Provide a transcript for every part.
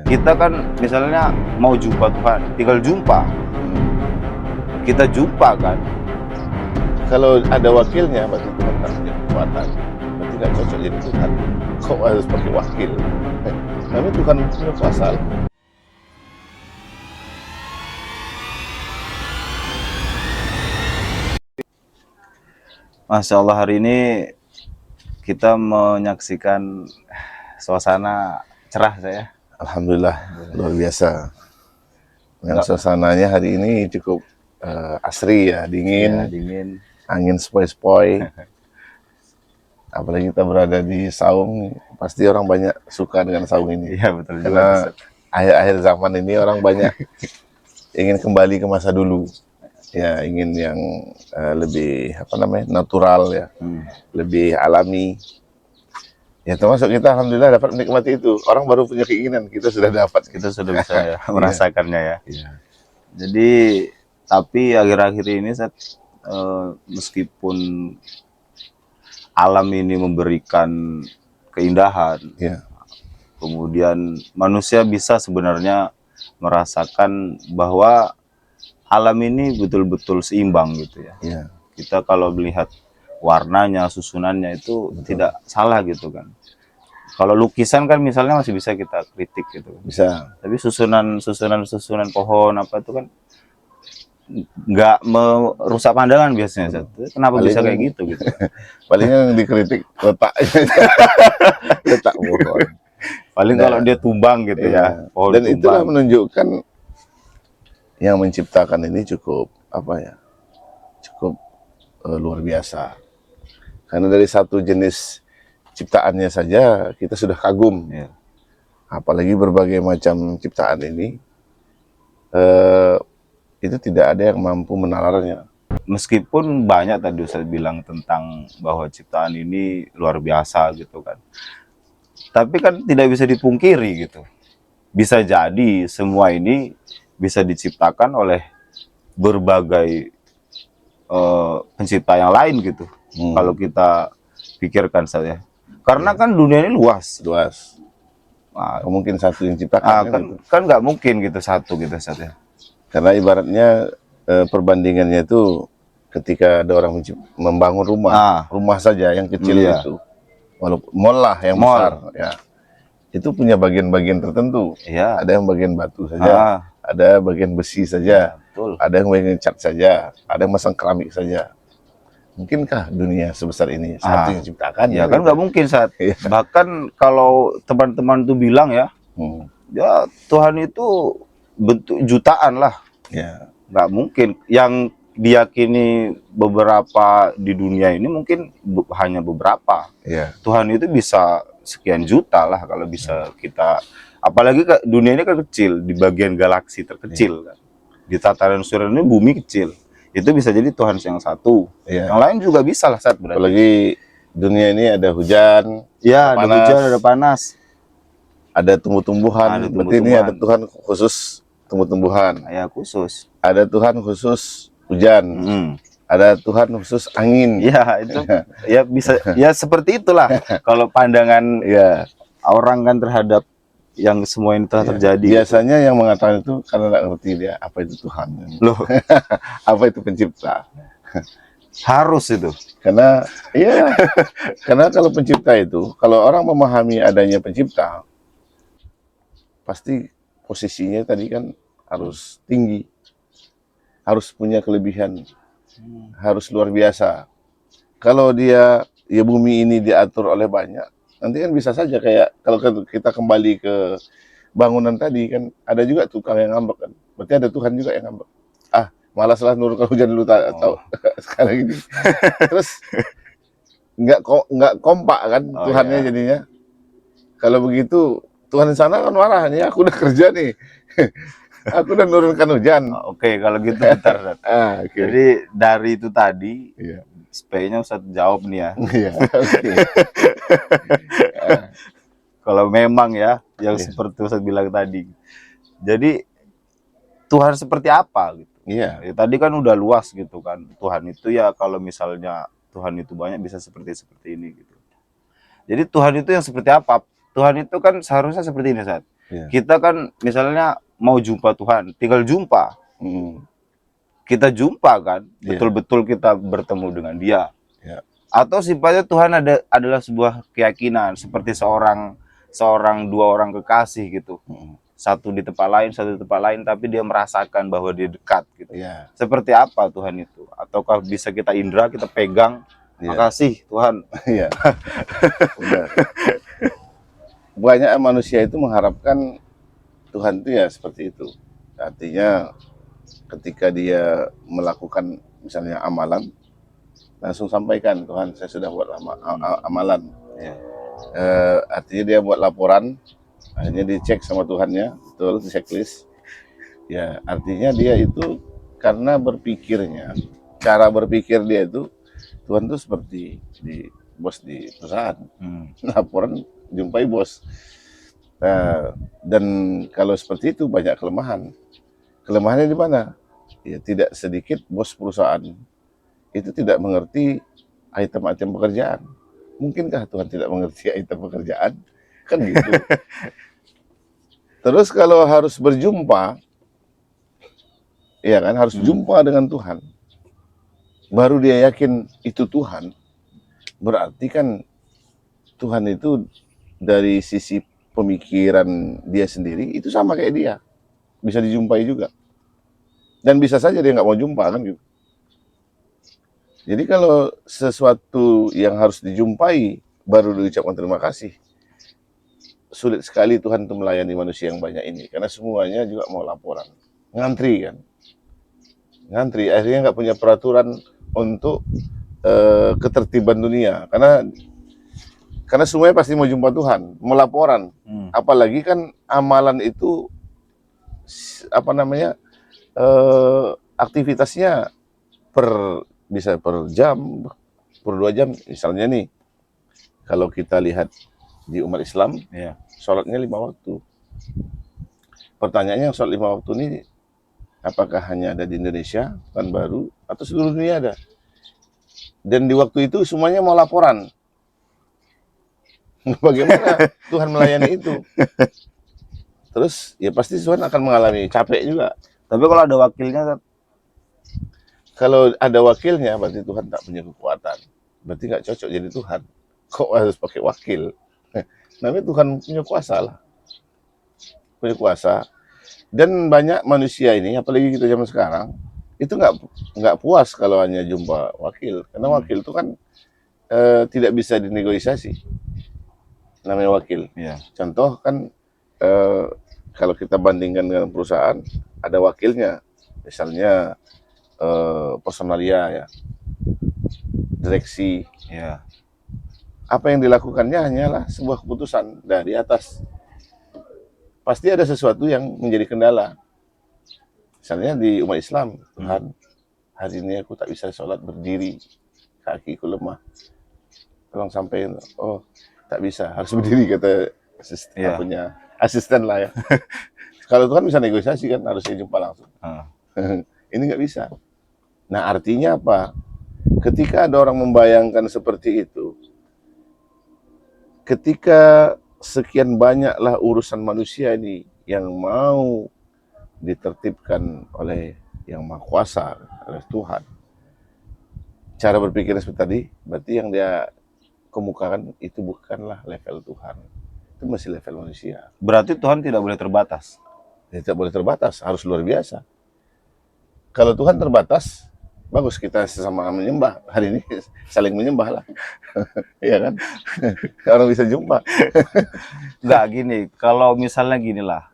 Kita kan misalnya mau jumpa Tuhan, tinggal jumpa. Kita jumpa kan. Kalau ada wakilnya berarti Tuhan kan punya kekuatan. Berarti nggak cocok jadi Tuhan. Kok harus pakai wakil? Kami Tuhan punya kuasa. Masya Allah, hari ini kita menyaksikan suasana cerah saya. Alhamdulillah, luar biasa. Yang suasananya hari ini cukup asri ya, dingin, Ya, dingin. angin sepoi-sepoi. Apalagi kita berada di Saung, pasti orang banyak suka dengan Saung ini. Iya, betul juga. Karena akhir-akhir zaman ini orang banyak ingin kembali ke masa dulu. Ya, ingin yang lebih natural ya, lebih alami. Ya, termasuk kita alhamdulillah dapat menikmati itu. Orang baru punya keinginan, kita sudah dapat. Kita sudah bisa ya, merasakannya ya. Iya. Jadi, tapi akhir-akhir ini meskipun alam ini memberikan keindahan, Iya. kemudian manusia bisa sebenarnya merasakan bahwa alam ini betul-betul seimbang gitu ya. Iya. Kita kalau melihat warnanya, susunannya itu tidak salah gitu kan. Kalau lukisan kan misalnya masih bisa kita kritik gitu kan. Bisa. Tapi susunan pohon apa itu kan nggak merusak pandangan biasanya. Kenapa bisa kayak gitu gitu? Paling yang dikritik letaknya. Letak pohon. Paling kalau dia tumbang gitu ya. Pohon Dan tumbang. itulah menunjukkan yang menciptakan ini cukup cukup luar biasa. Karena dari satu jenis ciptaannya saja kita sudah kagum. Ya. Apalagi berbagai macam ciptaan ini itu tidak ada yang mampu menalarnya. Meskipun banyak tadi Ustaz bilang tentang bahwa ciptaan ini luar biasa gitu kan. Tapi kan tidak bisa dipungkiri gitu. Bisa jadi semua ini bisa diciptakan oleh berbagai pencipta yang lain gitu. Kalau kita pikirkan saja. Karena kan dunia ini luas. Luas. Nah, Mungkin satu yang ciptakan kan nggak mungkin gitu satu gitu saja. Karena ibaratnya perbandingannya itu ketika ada orang membangun rumah saja yang kecil itu, walaupun mall lah yang besar, ya itu punya bagian-bagian tertentu. Iya. Ada yang bagian batu saja, ada bagian besi saja, betul. Ada yang bagian cat saja, ada yang masang keramik saja. Mungkinkah dunia sebesar ini satu yang ciptakan? Ya kan nggak mungkin saat. Bahkan kalau teman-teman tuh bilang ya, ya Tuhan itu bentuk jutaan lah. Ya. Nggak mungkin. Yang diyakini beberapa di dunia ini mungkin hanya beberapa. Ya. Tuhan itu bisa sekian juta lah kalau bisa kita. Apalagi dunia ini kan kecil, di bagian galaksi terkecil kan. Di tataran surya ini bumi kecil. Itu bisa jadi Tuhan yang satu. Yang lain juga bisa lah saat berarti. Apalagi dunia ini ada hujan, ya, ada hujan, ada panas, ada tumbuh-tumbuhan. Berarti ini ada Tuhan khusus tumbuh-tumbuhan. Ya, khusus. Ada Tuhan khusus hujan. Ada Tuhan khusus angin. Ya, itu ya bisa ya seperti itulah. Kalau pandangan orang kan terhadap yang semua ini telah terjadi. Biasanya yang mengatakan itu karena tidak ngerti dia apa itu Tuhan. Loh, apa itu pencipta? Harus itu. Karena karena kalau pencipta itu, kalau orang memahami adanya pencipta, pasti posisinya tadi kan harus tinggi, harus punya kelebihan, harus luar biasa. Kalau dia bumi ini diatur oleh banyak, nanti kan bisa saja kayak kalau kita kembali ke bangunan tadi kan ada juga tukang yang ngambek kan. Berarti ada Tuhan juga yang ngambek. Malaslah nurunkan hujan dulu tahu sekarang ini. Terus nggak kompak kan Tuhannya jadinya. Kalau begitu Tuhan di sana kan marah nih, aku udah kerja nih. Aku udah nurunkan hujan. Oke, kalau gitu bentar. Jadi dari itu tadi SP-nya Ustaz jawab nih ya. Kalau memang ya yang seperti Ustaz bilang tadi. Jadi Tuhan seperti apa gitu. Ya, tadi kan udah luas gitu kan. Tuhan itu ya kalau misalnya Tuhan itu banyak bisa seperti ini gitu. Jadi Tuhan itu yang seperti apa? Tuhan itu kan seharusnya seperti ini, Ustaz. Iya. Kita kan misalnya mau jumpa Tuhan, tinggal jumpa. Mm. Kita jumpa kan, Iya. betul-betul kita bertemu dengan Dia. Ya. Atau sifatnya Tuhan adalah sebuah keyakinan seperti dua orang kekasih gitu. Mm. Satu di tempat lain, satu di tempat lain, tapi dia merasakan bahwa dia dekat gitu. Iya. Seperti apa Tuhan itu? Ataukah bisa kita indra, kita pegang? Iya. Makasih Tuhan. Iya. Benar. Banyak manusia itu mengharapkan Tuhan itu ya seperti itu. Artinya ketika dia melakukan misalnya amalan, langsung sampaikan, Tuhan saya sudah buat amalan. Ya. Artinya dia buat laporan, akhirnya dicek sama Tuhannya, betul, di checklist. Ya, artinya dia itu karena berpikirnya, cara berpikir dia itu, Tuhan itu seperti bos di perusahaan, laporan jumpai bos. Nah, dan kalau seperti itu banyak kelemahan. Kelemahannya di mana? Ya, tidak sedikit bos perusahaan itu tidak mengerti item-item pekerjaan. Mungkinkah Tuhan tidak mengerti item pekerjaan? Kan gitu. Terus kalau harus berjumpa, ya kan, harus jumpa dengan Tuhan, baru dia yakin itu Tuhan. Berarti kan Tuhan itu dari sisi pemikiran dia sendiri itu sama kayak dia, bisa dijumpai juga. Dan bisa saja dia nggak mau jumpa kan gitu. Jadi kalau sesuatu yang harus dijumpai baru diucapkan terima kasih, sulit sekali Tuhan untuk melayani manusia yang banyak ini, karena semuanya juga mau laporan, ngantri kan, ngantri, akhirnya nggak punya peraturan untuk ketertiban dunia, karena semuanya pasti mau jumpa Tuhan, mau laporan. Apalagi kan amalan itu apa namanya, aktivitasnya bisa per jam, per 2 jam. Misalnya nih, kalau kita lihat di umat Islam, sholatnya 5 waktu. Pertanyaannya, sholat 5 waktu ini apakah hanya ada di Indonesia, Tahun Baru, atau seluruh dunia ada? Dan di waktu itu semuanya mau laporan. Bagaimana Tuhan melayani itu? Terus ya pasti Tuhan akan mengalami capek juga. Tapi kalau ada wakilnya, kalau ada wakilnya berarti Tuhan tak punya kekuatan. Berarti nggak cocok jadi Tuhan. Kok harus pakai wakil? Namanya Tuhan punya kuasa lah. Punya kuasa. Dan banyak manusia ini, apalagi kita zaman sekarang, itu nggak puas kalau hanya jumpa wakil. Karena wakil itu kan tidak bisa dinegosiasi. Namanya wakil. Contoh kan, kalau kita bandingkan dengan perusahaan, ada wakilnya. Misalnya personalia ya, direksi. Apa yang dilakukannya hanyalah sebuah keputusan dari atas. Pasti ada sesuatu yang menjadi kendala. Misalnya di umat Islam, Tuhan, hari ini aku tak bisa sholat berdiri, kakiku lemah. Tolong sampaikan, oh tak bisa, harus berdiri, kata punya asisten lah ya. Kalau Tuhan bisa negosiasi kan, harusnya jumpa langsung. Ini nggak bisa. Nah artinya apa? Ketika ada orang membayangkan seperti itu, ketika sekian banyaklah urusan manusia ini yang mau ditertibkan oleh Yang Maha Kuasa, oleh Tuhan, cara berpikirnya seperti tadi, berarti yang dia kemukakan itu bukanlah level Tuhan, itu masih level manusia. Berarti Tuhan tidak boleh terbatas. Tidak boleh terbatas, harus luar biasa. Kalau Tuhan terbatas, bagus kita sesama menyembah. Hari ini saling menyembah lah. Iya kan? Orang bisa jumpa. Nggak gini, kalau misalnya gini lah,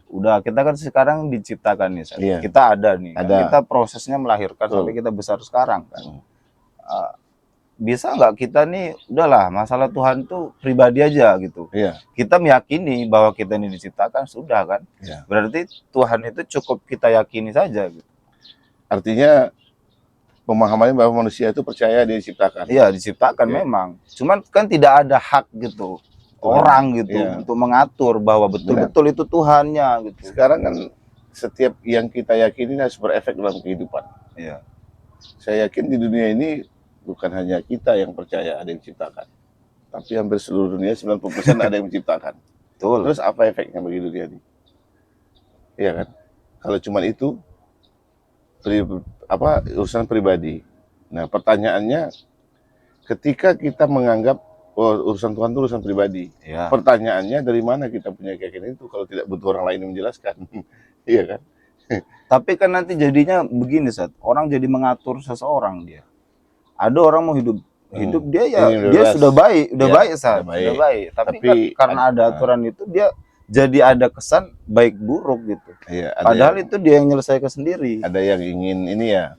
udah kita kan sekarang diciptakan nih, kita ada nih, kan? Kita prosesnya melahirkan sampai kita besar sekarang kan. Bisa nggak kita nih, udahlah masalah Tuhan tuh pribadi aja gitu. Kita meyakini bahwa kita ini diciptakan, sudah kan. Berarti Tuhan itu cukup kita yakini saja gitu. Artinya pemahamannya bahwa manusia itu percaya dia diciptakan. Iya, diciptakan memang. Cuman kan tidak ada hak gitu orang gitu untuk mengatur bahwa betul-betul itu Tuhannya gitu. Sekarang kan setiap yang kita yakini harus berefek dalam kehidupan. Saya yakin di dunia ini bukan hanya kita yang percaya ada yang diciptakan, tapi hampir seluruh dunia 90% ada yang menciptakan. Betul. Terus apa efeknya bagi dunia ini? Iya kan? Kalau cuma itu urusan pribadi. Nah, pertanyaannya ketika kita menganggap urusan Tuhan itu urusan pribadi. Ya. Pertanyaannya dari mana kita punya keyakinan itu kalau tidak butuh orang lain yang menjelaskan? Iya kan? Tapi kan nanti jadinya begini, Sat. Orang jadi mengatur seseorang dia. Ada orang mau hidup dia ya Ini dia bebas. sudah baik, udah Ya, baik, Sat. udah baik. Sudah baik. Tapi Tapi karena ada aturan itu dia jadi ada kesan baik buruk gitu. Iya, Padahal itu dia yang menyelesaikan sendiri. ada yang ingin ini ya,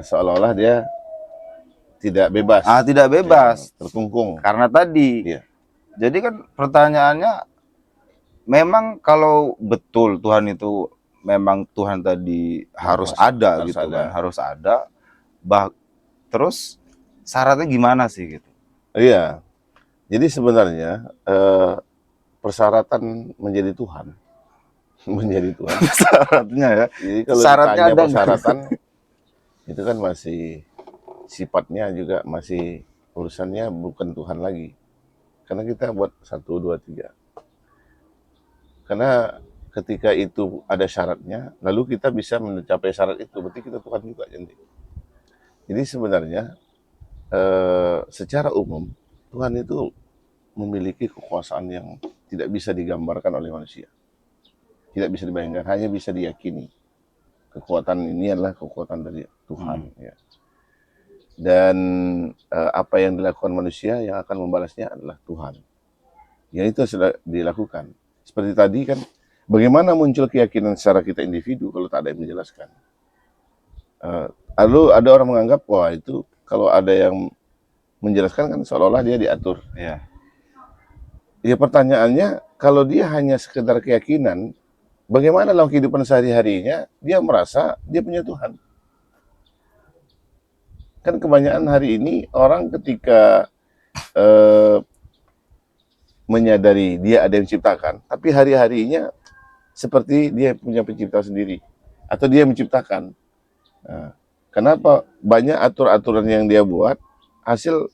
seolah-olah dia tidak bebas. Tidak bebas. Ya, terkungkung. Karena tadi. Iya. Jadi kan pertanyaannya, memang kalau betul Tuhan itu memang Tuhan tadi harus ada gitu kan, harus ada. Terus syaratnya gimana sih gitu? Iya. Jadi sebenarnya persyaratan menjadi Tuhan, menjadi Tuhan. Syaratnya ya. Jadi kalau Syaratnya ditanya ada persyaratan itu kan masih sifatnya juga masih urusannya bukan Tuhan lagi. Karena kita buat 1, 2, 3. Karena ketika itu ada syaratnya, lalu kita bisa mencapai syarat itu, berarti kita Tuhan juga. Jadi sebenarnya secara umum Tuhan itu memiliki kekuasaan yang tidak bisa digambarkan oleh manusia, tidak bisa dibayangkan, hanya bisa diyakini. Kekuatan ini adalah kekuatan dari Tuhan. Ya. Dan apa yang dilakukan manusia yang akan membalasnya adalah Tuhan. Yang itu sudah dilakukan. Seperti tadi kan, bagaimana muncul keyakinan secara kita individu kalau tak ada yang menjelaskan. Lalu ada orang menganggap, wah itu kalau ada yang menjelaskan kan seolah-olah dia diatur. Ya. Ya pertanyaannya, kalau dia hanya sekedar keyakinan, bagaimana dalam kehidupan sehari-harinya dia merasa dia punya Tuhan? Kan kebanyakan hari ini orang ketika menyadari dia ada yang menciptakan, tapi hari-harinya seperti dia punya pencipta sendiri, atau dia menciptakan. Nah, kenapa banyak aturan yang dia buat hasil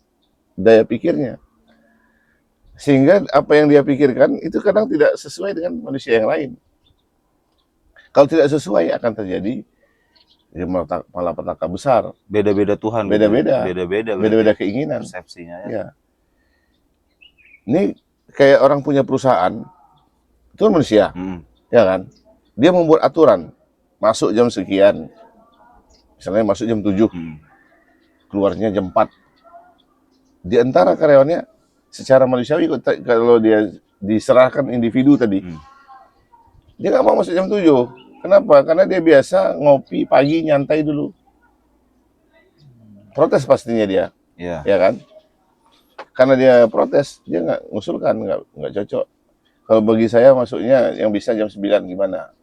daya pikirnya, sehingga apa yang dia pikirkan itu kadang tidak sesuai dengan manusia yang lain. Kalau tidak sesuai akan terjadi malapetaka besar. Beda-beda Tuhan. Beda-beda keinginan. Persepsinya. Ya. Ini kayak orang punya perusahaan, itu kan manusia, ya kan? Dia membuat aturan, masuk jam sekian, misalnya masuk jam 7, keluarnya jam 4. Di antara karyawannya, secara manusiawi kalau dia diserahkan individu tadi, dia nggak mau masuk jam 7. Kenapa? Karena dia biasa ngopi pagi, nyantai dulu. Protes pastinya dia, ya kan? Karena dia protes, dia nggak ngusulkan, nggak cocok. Kalau bagi saya masuknya yang bisa jam 9 gimana?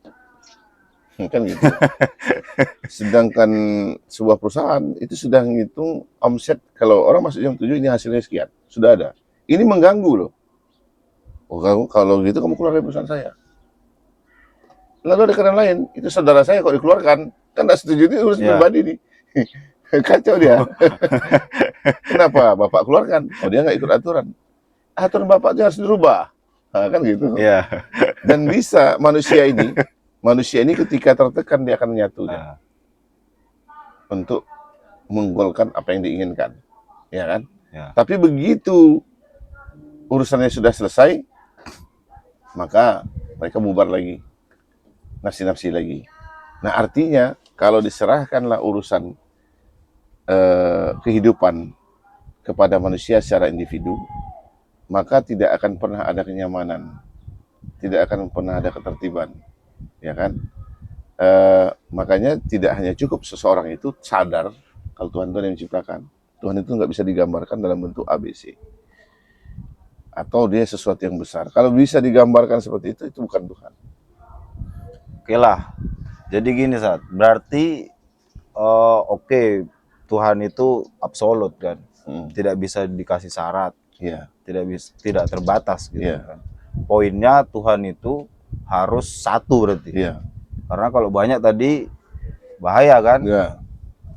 Kan gitu. Sedangkan sebuah perusahaan itu sudah ngitung omset, kalau orang masuk jam 7 ini hasilnya sekian, sudah ada. Ini mengganggu loh. Oh, kalau gitu kamu keluar dari perusahaan saya. Lalu ada karyawan lain, itu saudara saya kok dikeluarkan, kan nggak setuju, ini urusan pribadi nih. Kacau dia. Kenapa bapak keluarkan? Oh, dia nggak ikut aturan. Aturan bapak itu harus dirubah. Nah, kan gitu. Yeah. Dan bisa manusia ini ketika tertekan dia akan menyatu untuk menggolkan apa yang diinginkan, ya kan? Yeah. Tapi begitu urusannya sudah selesai, maka mereka bubar lagi, nafsi-nafsi lagi. Nah artinya kalau diserahkanlah urusan kehidupan kepada manusia secara individu, maka tidak akan pernah ada kenyamanan, tidak akan pernah ada ketertiban, ya kan? Makanya tidak hanya cukup seseorang itu sadar kalau Tuhan itu yang menciptakan. Tuhan itu nggak bisa digambarkan dalam bentuk ABC, atau dia sesuatu yang besar. Kalau bisa digambarkan seperti itu bukan Tuhan. Oke lah. Jadi gini, Sat, berarti oke, Tuhan itu absolut kan, tidak bisa dikasih syarat, tidak terbatas gitu kan. Poinnya Tuhan itu harus satu berarti. Karena kalau banyak tadi bahaya kan.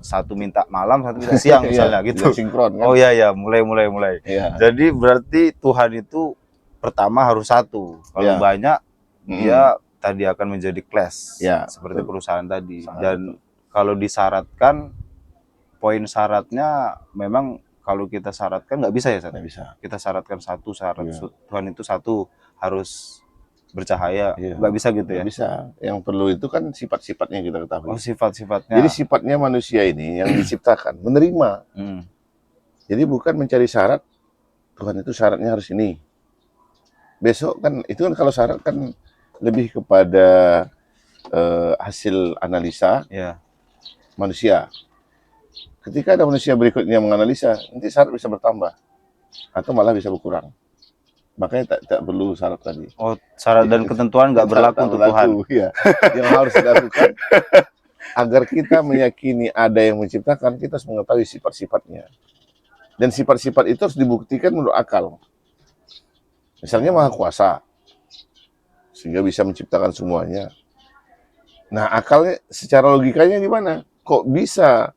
Satu minta malam, satu minta siang misalnya gitu. Sinkron kan? Oh iya, mulai. Jadi berarti Tuhan itu pertama harus satu. Kalau Ya. banyak, Mm-mm. dia tadi akan menjadi clash, Ya, seperti betul. perusahaan tadi. Sangat Dan kalau disyaratkan, poin syaratnya memang kalau kita syaratkan nggak bisa ya, Sat? Nggak bisa. Kita syaratkan satu syarat, Iya. Tuhan itu satu, harus bercahaya, Iya. nggak bisa gitu ya? Nggak bisa. Yang perlu itu kan sifat-sifatnya kita ketahui. Oh, sifat-sifatnya. Jadi sifatnya manusia ini yang diciptakan menerima. Jadi bukan mencari syarat, Tuhan itu syaratnya harus ini. Besok kan itu kan kalau syarat kan lebih kepada hasil analisa Ya. manusia. Ketika ada manusia berikutnya menganalisa, nanti syarat bisa bertambah atau malah bisa berkurang. Makanya tak perlu syarat tadi. Oh, syarat dan ketentuan nggak berlaku Tak untuk Tuhan. Iya. Yang harus dilakukan agar kita meyakini ada yang menciptakan, kita harus mengetahui sifat-sifatnya. Dan sifat-sifat itu harus dibuktikan menurut akal. Misalnya Maha Kuasa, sehingga bisa menciptakan semuanya. Nah, akalnya, secara logikanya gimana? Kok bisa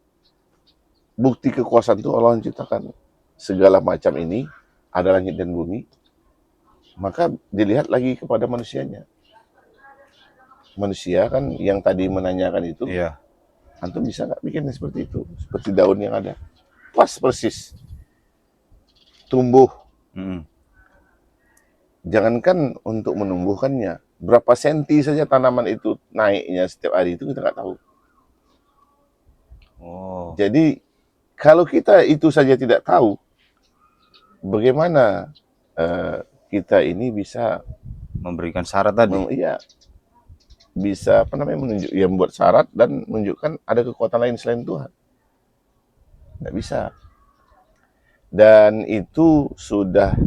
bukti kekuasaan itu Allah menciptakan segala macam ini, ada langit dan bumi? Maka dilihat lagi kepada manusianya. Manusia kan yang tadi menanyakan itu, Iya. antum bisa nggak bikin seperti itu? Seperti daun yang ada. Pas persis. Tumbuh. Jangankan untuk menumbuhkannya, berapa senti saja tanaman itu naiknya setiap hari itu kita nggak tahu. Oh. Jadi kalau kita itu saja tidak tahu, bagaimana kita ini bisa Memberikan syarat tadi. iya, bisa membuat syarat dan menunjukkan ada kekuatan lain selain Tuhan. Nggak bisa. Dan itu sudah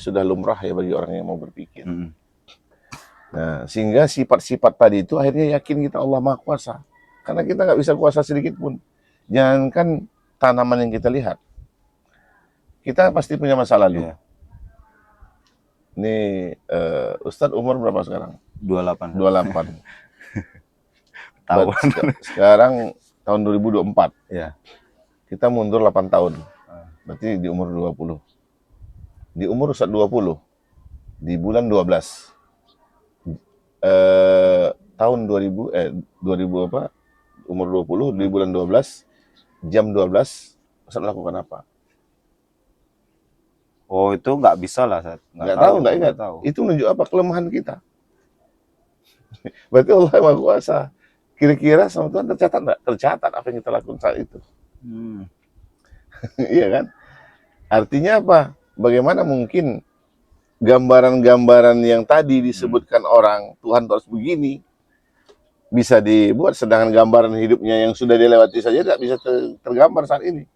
sudah lumrah ya bagi orang yang mau berpikir. Nah, sehingga sifat-sifat tadi itu akhirnya yakin kita Allah Maha Kuasa. Karena kita nggak bisa kuasa sedikit pun. Jangankan tanaman yang kita lihat. Kita pasti punya masa lalu. Iya. Ini Ustadz umur berapa sekarang? 28. 28. Tahun. Sekarang tahun 2024. Iya. Kita mundur 8 tahun. Berarti di umur 20. Di umur Ustadz 20. Di bulan 12. Tahun 2000 apa? Umur 20 di bulan 12 jam 12 Ustadz melakukan apa? Oh, itu nggak bisa lah, Sat. Nggak tahu, nggak ingat. Itu menunjuk apa? Kelemahan kita. Berarti Allah Maha Kuasa. Kira-kira sama Tuhan tercatat nggak? Tercatat apa yang kita lakukan saat itu. Iya kan? Artinya apa? Bagaimana mungkin gambaran-gambaran yang tadi disebutkan orang, Tuhan harus begini, bisa dibuat, sedangkan gambaran hidupnya yang sudah dilewati saja tidak bisa tergambar saat ini.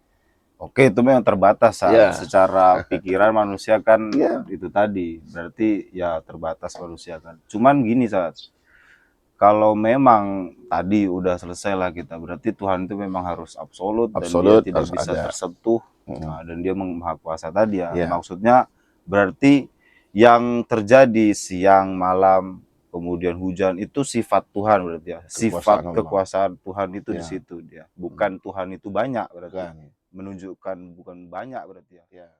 Oke, itu memang terbatas, Ya. Secara pikiran manusia kan Ya. itu tadi. Berarti ya terbatas manusia kan. Cuman gini, Sat. Kalau memang tadi udah selesai lah kita, berarti Tuhan itu memang harus absolut dan dia tidak bisa tersentuh. Nah, dan dia Maha Kuasa tadi ya. Maksudnya berarti yang terjadi siang, malam, kemudian hujan itu sifat Tuhan berarti ya. Sifat kekuasaan Tuhan itu di situ dia. Bukan Tuhan itu banyak berarti. Menunjukkan bukan banyak berarti ya.